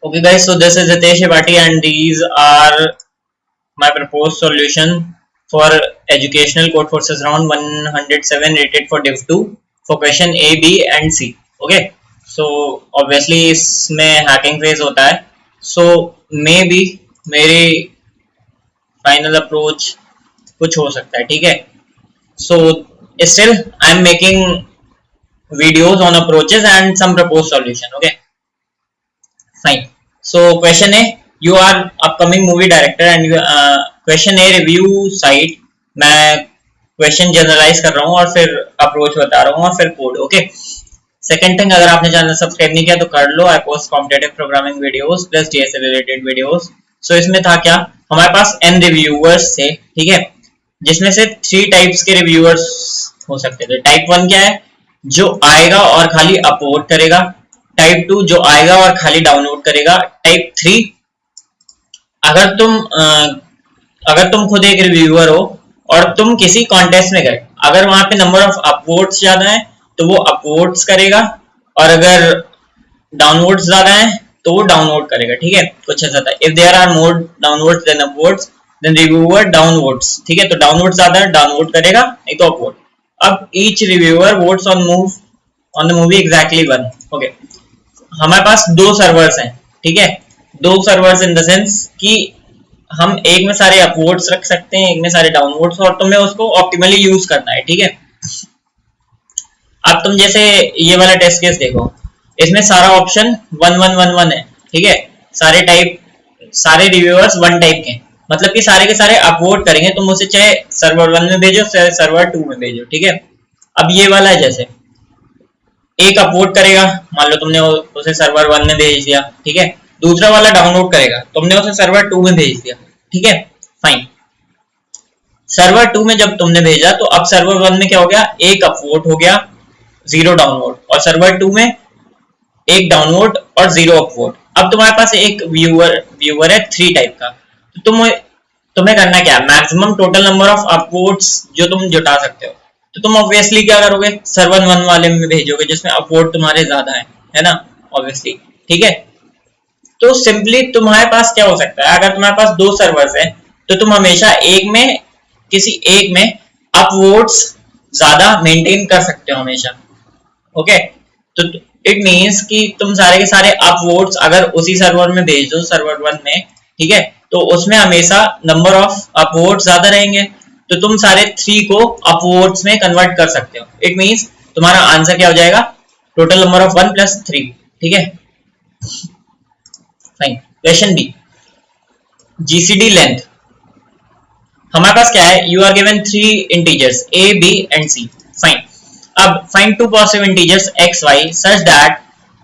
Okay guys, so this is Hitesh Bhatti and these are my proposed solution for educational code forces round 107 rated for div 2 for question A, B and C. Okay, so obviously इसमें hacking phase होता है, so maybe मेरी final approach कुछ हो सकता है, ठीक है. So still I am making videos on approaches and some proposed solution. Okay, fine. So question A, you are upcoming movie director and you, question A review site मैं question generalise कर रहा हूँ और फिर अप्रोच बता रहा हूँ और फिर कोड. ओके, सेकंड थिंग, अगर आपने चैनल सब्सक्राइब नहीं किया तो कर लो. I post competitive programming videos plus DSA related videos. So इसमें था क्या, हमारे पास n रिव्यूअर्स थे, ठीक है, जिसमें से 3 टाइप्स के रिव्यूअर्स हो सकते थे. टाइप 1 क्या है, जो आएगा और खाली अपलोड करेगा. टाइप 2 जो आएगा और खाली डाउनलोड करेगा. टाइप 3 अगर तुम खुद एक रिव्यूअर हो और तुम किसी कॉन्टेस्ट में गए, अगर वहां पे नंबर ऑफ अपवोट्स ज्यादा है तो वो अपवोट्स करेगा, और अगर डाउनवोड्स ज्यादा है तो वो डाउनलोड करेगा. ठीक है, कुछ ऐसा था. If there are more downvotes than upvotes then reviewer downvotes. ठीक है, तो डाउनवोड ज्यादा है डाउनलोड करेगा, नहीं तो अपवोड. अब each reviewer votes on the movie exactly 1. Okay, हमारे पास 2 सर्वर्स हैं, ठीक है, 2 सर्वर्स इन द सेंस कि हम एक में सारे अपवोड्स रख सकते हैं, एक में सारे डाउनवोड्स, और तुम्हें उसको ऑप्टिमली यूज करना है. ठीक है, अब तुम जैसे ये वाला टेस्ट केस देखो, इसमें सारा ऑप्शन 1111 है. ठीक है, सारे रिव्यूअर्स 1 टाइप के, मतलब कि सारे के सारे अपवोड करेंगे. तुम उसे चाहे सर्वर 1 में भेजो चाहे सर्वर 2 में भेजो. ठीक है, अब ये वाला है, जैसे एक अपलोड करेगा, मान लो तुमने उसे सर्वर 1 में भेज दिया. ठीक है, दूसरा वाला डाउनलोड करेगा, तुमने उसे सर्वर 2 में भेज दिया. ठीक है, फाइन. सर्वर 2 में जब तुमने भेजा तो अब सर्वर 1 में क्या हो गया, एक अपलोड हो गया 0 डाउनलोड, और सर्वर 2 में एक डाउनलोड और 0 अपलोड. अब तुम्हारे पास एक व्यूअर है 3 टाइप का, तो तुम्हें करना क्या है, maximum total number of uploads जो तुम जुटा सकते हो. तो तुम ऑब्वियसली क्या करोगे, सर्वर 1 वाले में भेजोगे जिसमें अपलोड तुम्हारे ज्यादा है ना, ऑब्वियसली. ठीक है, तो सिंपली तुम्हारे पास क्या हो सकता है, अगर तुम्हारे पास 2 सर्वर्स हैं तो तुम हमेशा किसी एक में अपवोड्स ज्यादा मेंटेन कर सकते हो हमेशा. ओके, तो इट मींस कि तुम सारे के सारे अपवोड्स अगर उसी सर्वर में भेज दो, सर्वर 1 में, ठीक है, तो उसमें हमेशा नंबर ऑफ अपवोड्स ज्यादा रहेंगे, तो तुम सारे 3 को अपवोड्स में कन्वर्ट कर सकते हो. इट मींस तुम्हारा आंसर क्या हो जाएगा, टोटल नंबर ऑफ 1 + 3. ठीक है, fine. Question B, GCD length. हमारे पास क्या है, you are given 3 integers a, b and c. Fine. अब find 2 positive integers x, y such that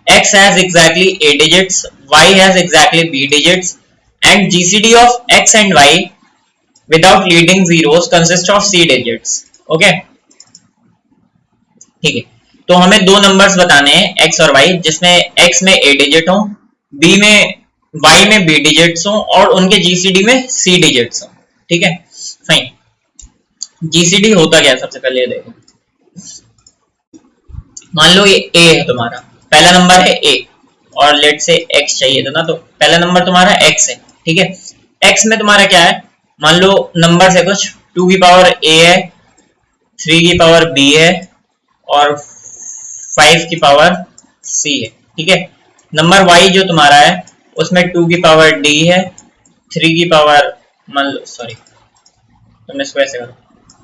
x has exactly a digits, y has exactly b digits, and GCD of x and y without leading zeros consist of c digits. Okay, ठीक है, तो हमें 2 numbers बताने हैं x और y, जिसमें x में a digit हो, y में b डिजिट्स हो, और उनके GCD में c डिजिट्स हो. ठीक है, फाइन. GCD होता क्या है, सबसे पहले ये देखो. मान लो ये a है तुम्हारा, पहला नंबर है a, और लेट से x चाहिए था ना, तो पहला नंबर तुम्हारा x है. ठीक है, x में तुम्हारा क्या है, मान लो नंबर है कुछ 2 की पावर a है, 3 की पावर b है, और 5 की पावर c है. ठीक है, नंबर y जो तुम्हारा है उसमें 2 की पावर d है, 3 की पावर, मान लो सॉरी, तुम इसको ऐसे करो,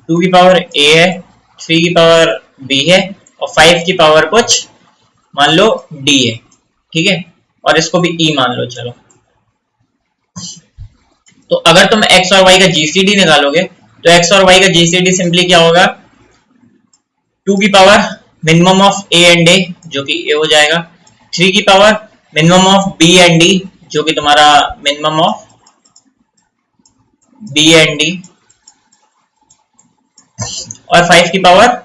2 की पावर a है, 3 की पावर b है, और 5 की पावर कुछ मान लो d है. ठीक है, और इसको भी e मान लो. चलो, तो अगर तुम x और y का GCD निकालोगे तो x और y का GCD सिंपली क्या होगा, 2 की power minimum of a and a जो कि a हो जाएगा, 3 की power minimum of b and d जो कि तुम्हारा minimum of b and d, और 5 की power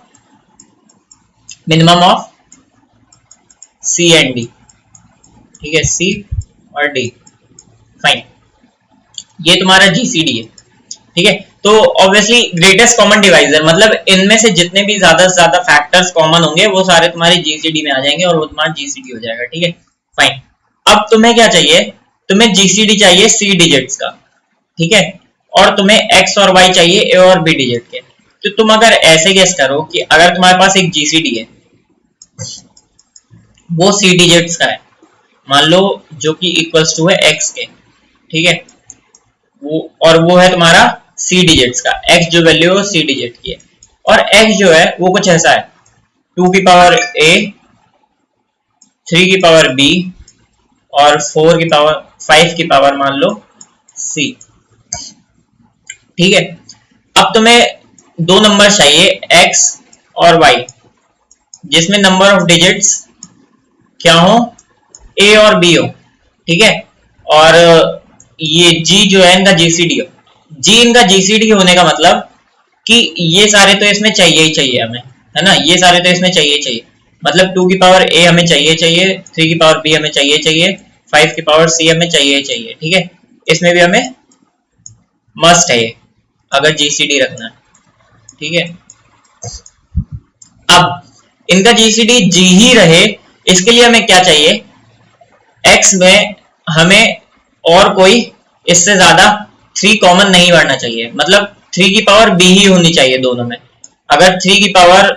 minimum of c and d. ठीक है, c और d. फाइन, ये तुम्हारा GCD है. ठीक है, तो ऑब्वियसली ग्रेटेस्ट कॉमन डिवाइजर, मतलब इनमें से जितने भी ज्यादा से ज्यादा फैक्टर्स कॉमन होंगे वो सारे तुम्हारे GCD में आ जाएंगे और वो तुम्हारा GCD हो जाएगा. ठीक है, फाइन. अब तुम्हें क्या चाहिए, तुम्हें जीसीडी चाहिए सी डिजिट्स का, ठीक है, और तुम्हें एक्स और वाई चाहिए ए और बी डिजिट के। तो तुम अगर ऐसे गेस करो कि अगर तुम्हारे पास एक जीसीडी है वो सी डिजिट्स का है, मान लो, जो कि इक्वल्स टू है एक्स के, ठीक है, वो और वो है तुम्हारा सी डिजिट्स का, एक्स जो वैल्यू है वो सी डिजिट की है, और एक्स जो है वो कुछ ऐसा है 2 की पावर ए, 3 की पावर बी और 4 की पावर 5 की पावर मान लो सी, ठीक है। अब तुम्हें दो नंबर चाहिए x और y जिसमें नंबर ऑफ डिजिट्स क्या हो, a और b हो, ठीक है, और ये g जो है इनका जीसीडी हो। g इनका जीसीडी होने का मतलब कि ये सारे तो इसमें चाहिए ही चाहिए हमें, है ना, ये सारे तो इसमें चाहिए चाहिए, मतलब 2 की पावर a हमें चाहिए चाहिए, 3 की पावर b हमें चाहिए चाहिए, 5 की पावर c हमें चाहिए चाहिए, ठीक है, इसमें भी हमें मस्ट है ये अगर जीसीडी रखना है, ठीक है। अब इनका जीसीडी जी ही रहे, इसके लिए हमें क्या चाहिए, एक्स में हमें और कोई इससे ज्यादा 3 कॉमन नहीं बढ़ना चाहिए, मतलब 3 की पावर बी ही होनी चाहिए दोनों में। अगर 3 की पावर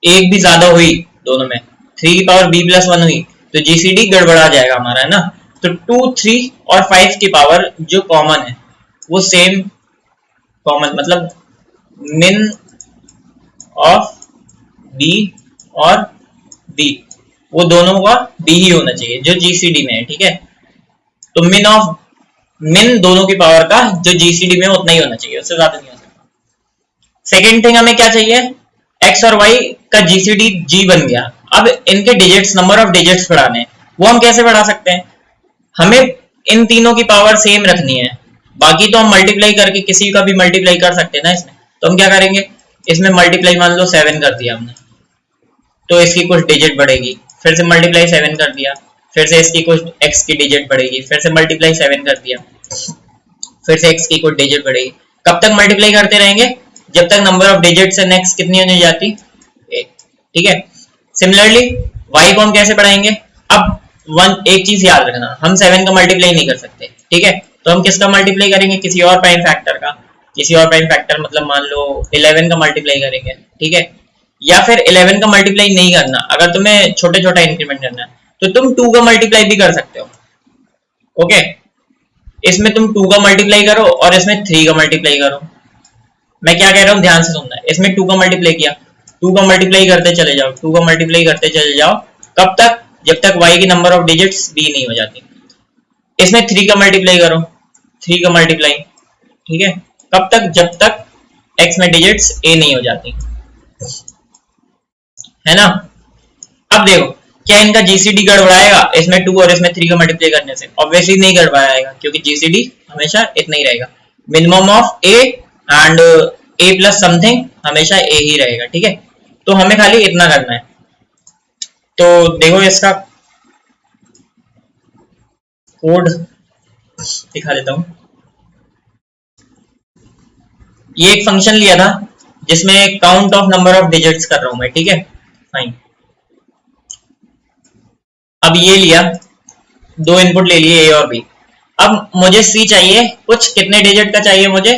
एक भी ज्यादा हुई दोनों में, 3 की पावर बी प्लस 1 हुई तो जीसीडी गड़बड़ा जाएगा हमारा, है ना। तो 2, 3 और 5 की पावर जो कॉमन है वो सेम कॉमन, मतलब मिन ऑफ बी और बी वो दोनों का बी ही होना चाहिए जो जीसीडी में है, ठीक है। तो मिन दोनों की पावर का जो जीसीडी में उतना ही होना चाहिए, उससे ज्यादा नहीं हो सकता। सेकेंड थिंग हमें क्या चाहिए, एक्स और वाई का जीसीडी जी बन गया। अब इनके डिजिट्स, नंबर ऑफ डिजिट्स बढ़ाने, वो हम कैसे बढ़ा सकते हैं, हमें इन तीनों की पावर सेम रखनी है, बाकी तो हम मल्टीप्लाई करके किसी का भी मल्टीप्लाई कर सकते हैं ना इसमें। तो हम क्या करेंगे, इसमें मल्टीप्लाई मान लो 7 कर दिया हमने, तो इसकी कुछ डिजिट बढ़ेगी, फिर से मल्टीप्लाई 7 कर दिया, फिर से इसकी कुछ एक्स की डिजिट बढ़ेगी, फिर से मल्टीप्लाई 7 कर दिया, फिर से एक्स की कुछ डिजिट बढ़ेगी। कब तक मल्टीप्लाई करते रहेंगे, जब तक number of digits in x कितनी होने जाती, 8, ठीक है। सिमिलरली वाई को हम कैसे बढ़ाएंगे, अब एक चीज याद रखना, हम 7 का मल्टीप्लाई नहीं कर सकते, ठीक है, तो हम किसका मल्टीप्लाई करेंगे, किसी और प्राइम फैक्टर का, किसी और प्राइम फैक्टर मतलब मान लो 11 का मल्टीप्लाई करेंगे, ठीक है। या फिर 11 का मल्टीप्लाई नहीं करना, अगर तुम्हें छोटे छोटा इंक्रीमेंट करना है तो तुम 2 का मल्टीप्लाई भी कर सकते हो, ओके। इसमें तुम 2 का मल्टीप्लाई करो और इसमें 3 का मल्टीप्लाई करो। मैं क्या कह रहा हूँ ध्यान से सुनना, इसमें 2 का मल्टीप्लाई किया, 2 का मल्टीप्लाई करते चले जाओ, 2 का मल्टीप्लाई करते चले जाओ, कब तक, जब तक y की नंबर ऑफ डिजिट्स b नहीं हो जाती। इसमें 3 का मल्टीप्लाई करो, 3 का मल्टीप्लाई, ठीक है, कब तक, जब तक x में डिजिट्स a नहीं हो जाती, है ना। अब देखो क्या इनका जीसीडी गड़बड़ाएगा इसमें 2 और इसमें 3 का मल्टीप्लाई करने से, ऑब्वियसली नहीं गड़बड़ाएगा, क्योंकि जीसीडी हमेशा इतना ही रहेगा, minimum of a and a plus something हमेशा a ही रहेगा, ठीक है। तो हमें खाली इतना करना है। तो देखो इसका कोड दिखा देता हूं। ये एक फंक्शन लिया था जिसमें count of number of digits कर रहा हूं मैं, ठीक है, फाइन। अब ये लिया, दो इनपुट ले लिए a और b। अब मुझे c चाहिए, कुछ कितने डिजिट का चाहिए मुझे,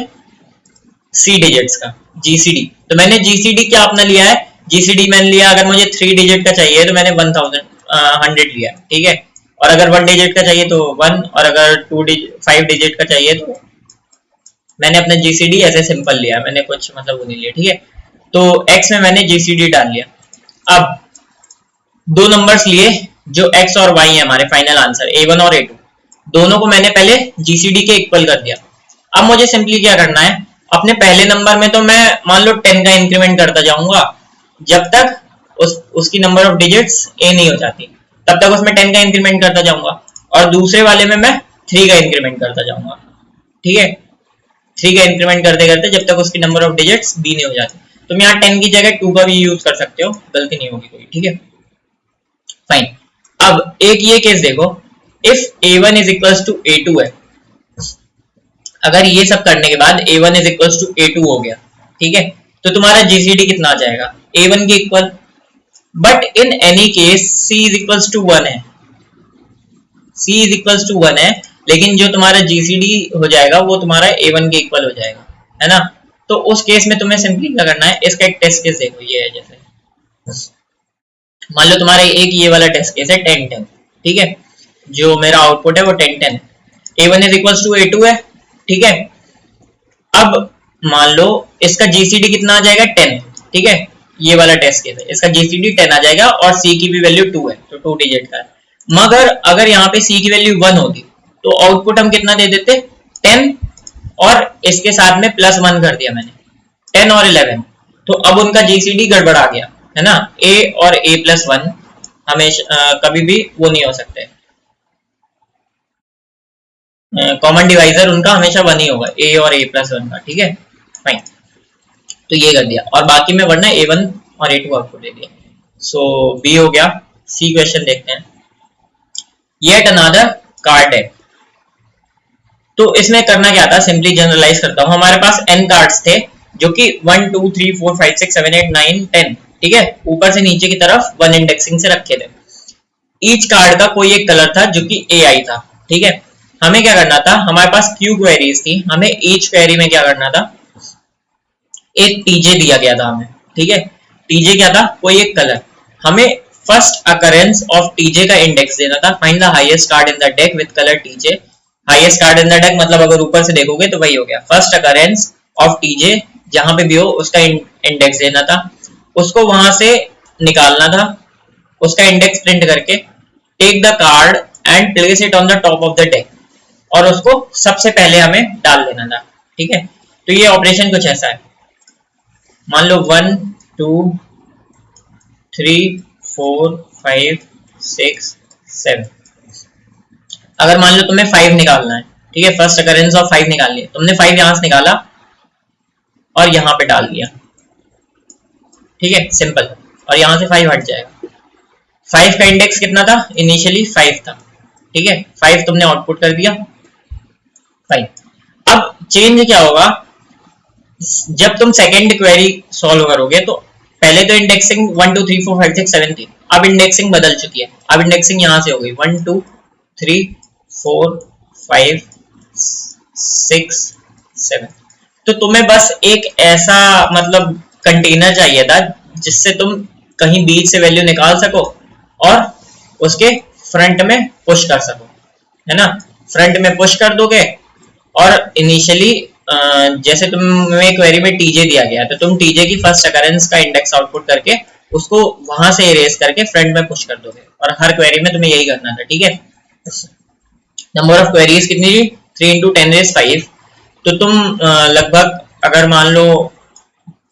c डिजिट्स का जीसीडी। तो मैंने जीसीडी क्या अपना लिया है, जीसीडी मैंने लिया, अगर मुझे 3 डिजिट का चाहिए तो मैंने 100 लिया, ठीक है, और अगर 1 डिजिट का चाहिए तो 1, और अगर 5 डिजिट का चाहिए तो मैंने अपना जीसीडी ऐसे सिंपल लिया, मैंने कुछ मतलब वो नहीं लिया, ठीक है। तो x में मैंने जीसीडी डाल लिया। अब दो नंबर्स लिए जो x और y है, हमारे फाइनल आंसर a1 और a2, दोनों को मैंने पहले जीसीडी के इक्वल कर दिया। अब मुझे सिंपली क्या करना है, अपने पहले नंबर में तो मैं मान लो 10 का इंक्रीमेंट करता जाऊंगा, जब तक उसकी नंबर ऑफ डिजिट्स a नहीं हो जाती, तब तक उसमें 10 का इंक्रीमेंट करता जाऊंगा, और दूसरे वाले में मैं 3 का इंक्रीमेंट करता जाऊंगा, ठीक है, 3 का इंक्रीमेंट करते करते जब तक उसकी नंबर ऑफ डिजिट्स b नहीं हो जाती। तुम यहाँ 10 की जगह 2 का भी यूज कर सकते हो, गलती नहीं होगी कोई, ठीक है, फाइन। अब एक ये केस देखो, if a1 is equals to a2 है, अगर ये सब करने के बाद a1 is equals to a2 हो गया, ठीक है, तो तुम्हारा जीसीडी कितना आ जाएगा, a1 के equal. But in any case c is equals to 1 है, सी इज इक्वल्स टू 1 है, लेकिन जो तुम्हारा जीसीडी हो जाएगा वो तुम्हारा A1 के इक्वल हो जाएगा, है ना। तो उस केस में तुम्हें सिंपली क्या करना है, इसका एक टेस्ट केस देखो, ये है जैसे मान लो तुम्हारा एक ये वाला टेस्ट केस है 10-10, ठीक है, जो मेरा आउटपुट है वो 10-10 है, A1 is equals to A2 है, ठीक है। अब मान लो इसका जीसीडी कितना आ जाएगा 10, ठीक है, ये वाला टेस्ट केस है, इसका जीसीडी 10 आ जाएगा और सी की भी वैल्यू 2 है, तो 2 डिजिट का है। मगर अगर यहाँ पे सी की वैल्यू 1 होती तो आउटपुट हम कितना दे देते, 10 और इसके साथ में +1 कर दिया मैंने, 10 और 11, तो अब उनका जीसीडी गड़बड़ा गया, है ना। a और a+1 हमेशा कभी भी वो नहीं हो सकते, कॉमन डिवाइजर उनका हमेशा 1 ही होगा, a और a+1 का, ठीक है, फाइन। तो ये कर दिया और बाकी में वरना A1 और A2 आउटपुट दे दिया। सो बी हो गया। सी क्वेश्चन देखते हैं। Yet another card deck. तो इसमें करना क्या था, सिंपली जनरलाइज करता हूं। हमारे पास n कार्ड्स थे जो कि 1 2 3 4 5 6 7 8 9 10, ठीक है, ऊपर से नीचे की तरफ 1 इंडेक्सिंग से रखे थे। ईच कार्ड का कोई एक कलर था जो कि AI था, ठीक है। हमें क्या करना था, हमारे पास क्यू क्वेरीज थी, हमें ईच क्वेरी में क्या करना था, एक टीजे दिया गया था हमें, ठीक है। टीजे क्या था, कोई एक कलर, हमें फर्स्ट अकरेंस ऑफ टीजे का इंडेक्स देना था। Find the highest card in the deck with colour TJ. Highest card in the deck मतलब अगर ऊपर से देखोगे तो वही हो गया, फर्स्ट अकरेंस ऑफ टीजे, जहां पे भी हो उसका इंडेक्स देना था, उसको वहां से निकालना था, उसका इंडेक्स प्रिंट करके take the card and place it on the top of the deck, और उसको सबसे पहले हमें डाल देना था, ठीक है। तो ये ऑपरेशन कुछ ऐसा है, मान लो 1 2 3 4 5 6 7, अगर मान लो तुम्हें 5 निकालना है, ठीक है, फर्स्ट अकरेंस ऑफ 5 निकालनी है, तुमने 5 यहां से निकाला और यहां पे डाल दिया, ठीक है, सिंपल, और यहां से 5 हट जाएगा। 5 का इंडेक्स कितना था, इनिशियली 5 था, ठीक है, 5 तुमने आउटपुट कर दिया, 5। अब चेंज क्या होगा, जब तुम सेकेंड क्वेरी सॉल्व करोगे तो पहले तो इंडेक्सिंग 1 2 3 4 5 6 7 थी, अब इंडेक्सिंग बदल चुकी है, अब इंडेक्सिंग यहां से हो गई 1 2 3 4 5 6 7। तो तुम्हें बस एक ऐसा मतलब कंटेनर चाहिए था जिससे तुम कहीं बीच से वैल्यू निकाल सको और उसके फ्रंट में पुश कर सको, है ना। फ्रंट में पुश कर दोगे और इनिशियली जैसे तुम्हें क्वेरी में टीजे दिया गया तो तुम टीजे की फर्स्ट अकरेंस का इंडेक्स आउटपुट करके उसको वहां से इरेज करके फ्रंट में पुश कर दोगे, और हर क्वेरी में तुम्हें यही करना था, ठीक है। नंबर ऑफ क्वेरीज कितनी थी, 3 into 10 raised 5, तो तुम लगभग अगर मान लो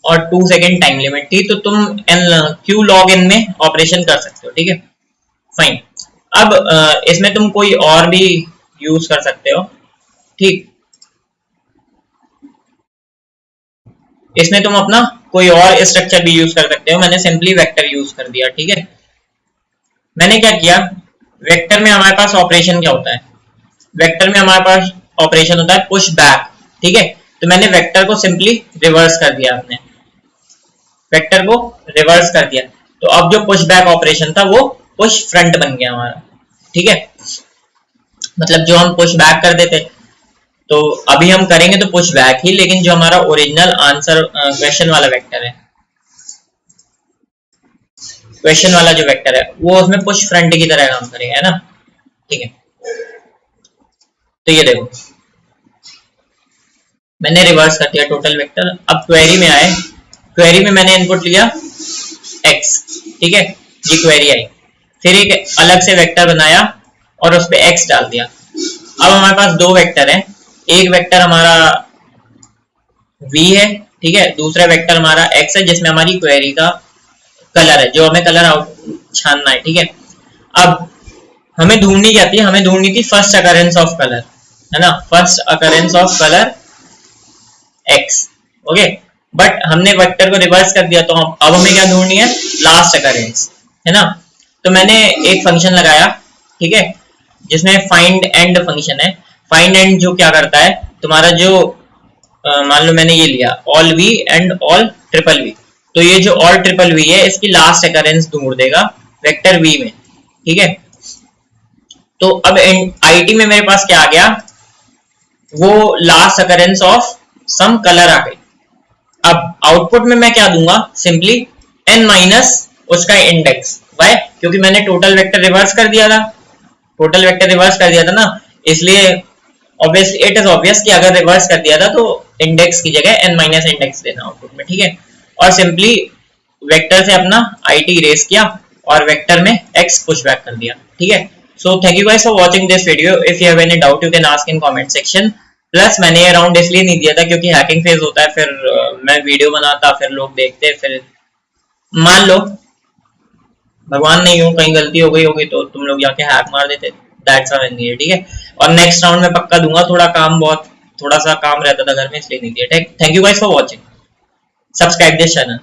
और 2 सेकेंड टाइम लिमिट थी तो तुम क्यू लॉग इन में ऑपरेशन कर सकते हो, ठीक है, फाइन। अब इसमें तुम कोई और भी यूज कर सकते हो, ठीक, इसमें तुम अपना कोई और स्ट्रक्चर भी यूज कर सकते हो। मैंने सिंपली वेक्टर यूज कर दिया, ठीक है। मैंने क्या किया, वेक्टर में हमारे पास ऑपरेशन क्या होता है, वेक्टर में हमारे पास ऑपरेशन होता है पुश बैक, ठीक है। तो मैंने वेक्टर को सिंपली रिवर्स कर दिया, आपने वेक्टर को रिवर्स कर दिया, तो अब जो पुश बैक ऑपरेशन था वो पुश फ्रंट बन गया हमारा, ठीक है। मतलब जो हम पुश बैक कर देते तो अभी हम करेंगे तो पुश बैक ही, लेकिन जो हमारा ओरिजिनल आंसर क्वेश्चन वाला वेक्टर है, क्वेश्चन वाला जो वेक्टर है वो उसमें पुश फ्रंट की तरह काम करेगा, है ना, ठीक है। तो ये देखो मैंने रिवर्स कर दिया टोटल वेक्टर। अब क्वेरी में आए, क्वेरी में मैंने इनपुट लिया x, ठीक है, ये क्वेरी आई, फिर एक अलग से वेक्टर बनाया और उस पर x डाल दिया। अब हमारे पास दो वेक्टर हैं, एक वेक्टर हमारा v है, ठीक है, दूसरा वेक्टर हमारा x है जिसमें हमारी क्वेरी का कलर है, जो हमें कलर आउट छानना है, ठीक है। अब हमें ढूंढनी क्या थी, हमें ढूंढनी थी फर्स्ट अकरेंस ऑफ कलर, है ना, first occurrence of colour x, okay. But हमने वेक्टर को रिवर्स कर दिया, तो अब हमें क्या ढूंढनी है, लास्ट अकरेंस, है ना। तो मैंने एक फंक्शन लगाया, ठीक है, जिसमें फाइंड एंड फंक्शन है। फाइंड एंड जो क्या करता है, तुम्हारा जो मान लो मैंने ये लिया all v and all triple v, तो ये जो ऑल ट्रिपल v है इसकी लास्ट अकरेंस ढूंढ देगा वेक्टर v में, ठीक है। तो अब आईटी में मेरे पास क्या आ गया, वो last occurrence of some colour आ गई। अब आउटपुट में मैं क्या दूंगा, सिंपली n माइनस उसका इंडेक्स। वाई? क्योंकि मैंने टोटल वेक्टर रिवर्स कर दिया था, टोटल वेक्टर रिवर्स कर दिया था ना, इसलिए ऑब्वियसली इट इज ऑब्वियस कि अगर रिवर्स कर दिया था तो इंडेक्स की जगह n माइनस इंडेक्स देना आउटपुट में, ठीक है। और सिंपली वेक्टर से अपना आईटी इरेज किया और वेक्टर में x पुश बैक कर दिया, ठीक है। So thank you guys for watching this video. If you have any doubt you can ask in comment section. Plus मैंने ये राउंड इसलिए नहीं दिया था क्योंकि हैकिंग फेज होता है, फिर मैं वीडियो बनाता, फिर लोग देखते, फिर मान लो भगवान नहीं हूँ, कहीं गलती हो गई होगी तो तुम लोग जाके हैक मार देते, दैट्स व्हाई नहीं है, ठीक है। और नेक्स्ट राउंड में पक्का दूंगा, थोड़ा सा काम रहता था घर में इसलिए नहीं दिया। Thank you guys for watching, subscribe this channel.